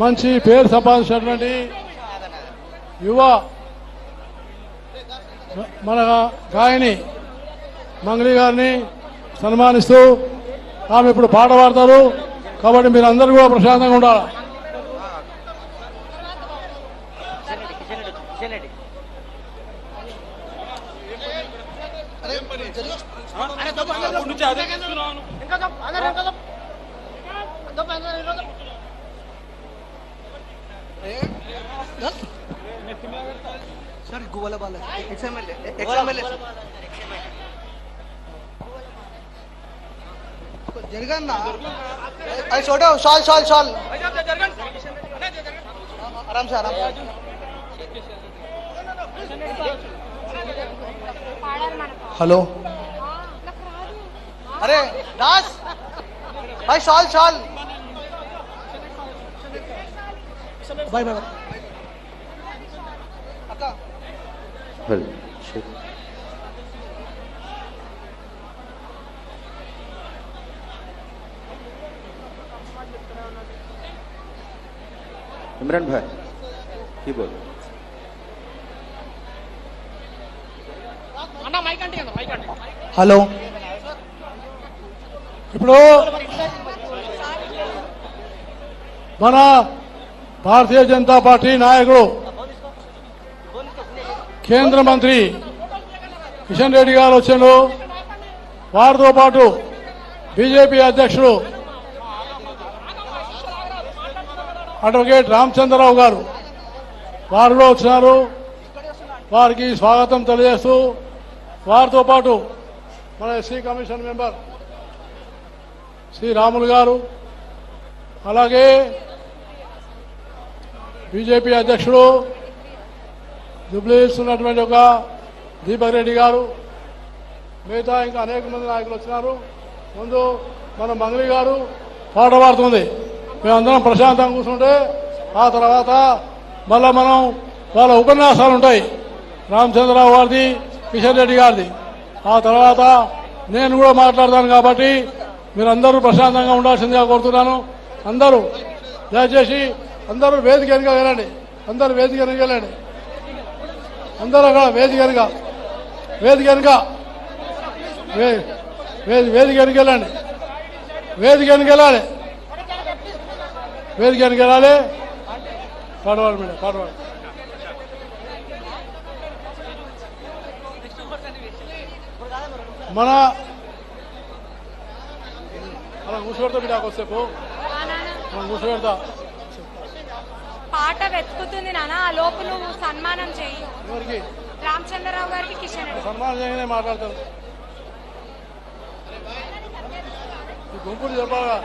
మంచి పేరు సంపాదించినటువంటి యువ మన గాయని మంగళి గారిని సన్మానిస్తూ ఆమె ఇప్పుడు పాట పాడతారు. కాబట్టి మీరు అందరూ కూడా ప్రశాంతంగా ఉండాలి. జరగన్నా छोड़ो शॉल शॉल शॉल आराम से आराम से हेलो अरे दास भाई शॉल शॉल बाय बाय अक्का इमरान भाई की बोल हेलो ఇప్పుడు మన భారతీయ జనతా పార్టీ నాయకుడు కేంద్ర మంత్రి కిషన్ రెడ్డి గారు వచ్చారు. వారితో పాటు బీజేపీ అధ్యక్షుడు అడ్వకేట్ రామచంద్రరావు గారు వారిలో వచ్చినారు. వారికి స్వాగతం తెలియజేస్తూ వారితో పాటు మన SC commission member Shri Ramulu గారు, అలాగే బీజేపీ అధ్యక్షుడు జూబ్లీహిల్స్ ఉన్నటువంటి ఒక దీపక్ రెడ్డి గారు, మిగతా ఇంకా అనేక మంది నాయకులు వచ్చినారు. ముందు మన మంగళి గారు పాట పాడుతుంది. మేమందరం ప్రశాంతంగా కూర్చుంటే ఆ తర్వాత మళ్ళా మనం వాళ్ళ ఉపన్యాసాలు ఉంటాయి, రామచంద్రరావు గారిది, కిషన్ రెడ్డి గారిది. ఆ తర్వాత నేను కూడా మాట్లాడతాను. కాబట్టి మీరందరూ ప్రశాంతంగా ఉండాల్సిందిగా కోరుతున్నాను. అందరూ దయచేసి అందరూ వేదిక వెనుక వెళ్ళండి. అందరూ వేదిక వెనుక వెళ్ళండి. అందరూ అక్కడ వేదిక వెనుక వేదిక వెనుక వేదిక వెనుక వెళ్ళండి. వేదిక వెనుక వెళ్ళాలి. వేదిక వెనుక వెళ్ళాలి. పాడవాడు మేడం, పాడవాడు. మన అలా కూర్చోబెడతా బిడ్డ కొద్దిసేపు కూర్చోబెడతా. పాట వెతుకుతుంది నాన్న, ఆ లోపు నువ్వు సన్మానం చేయి. ఎవరికి? రామచంద్రరావు గారికి, కిషన్ రెడ్డి. సన్మానం చేయగానే మాట్లాడతాను. ఈ గుంపులు చెప్పాలా?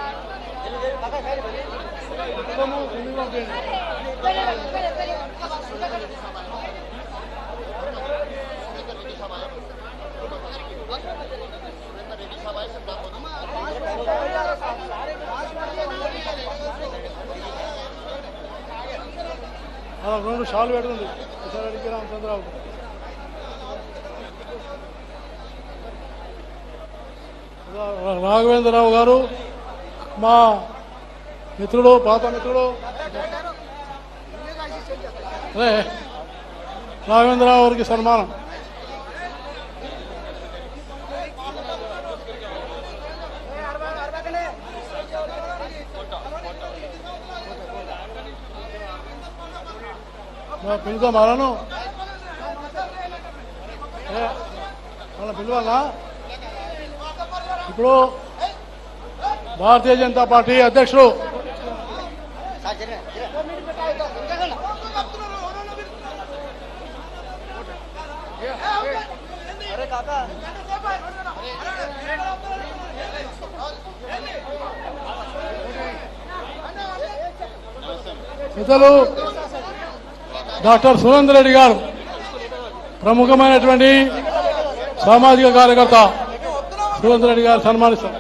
అలా రెండు షాలు పెడుతుంది కిషన్ రెడ్డికి, రామచంద్రరావు. రాఘవేంద్రరావు గారు మా మిత్రుడు, పాత మిత్రుడు. అదే రాఘవేంద్రరావు గారికి సన్మానం. పిలుద్దాం వాళ్ళను, వాళ్ళ పిలవాలా? ఇప్పుడు భారతీయ జనతా పార్టీ అధ్యక్షుడు పెద్దలు డాక్టర్ సురేందర్ రెడ్డి గారు, ప్రముఖమైనటువంటి సామాజిక కార్యకర్త సురేందర్ రెడ్డి గారు సన్మానిస్తారు.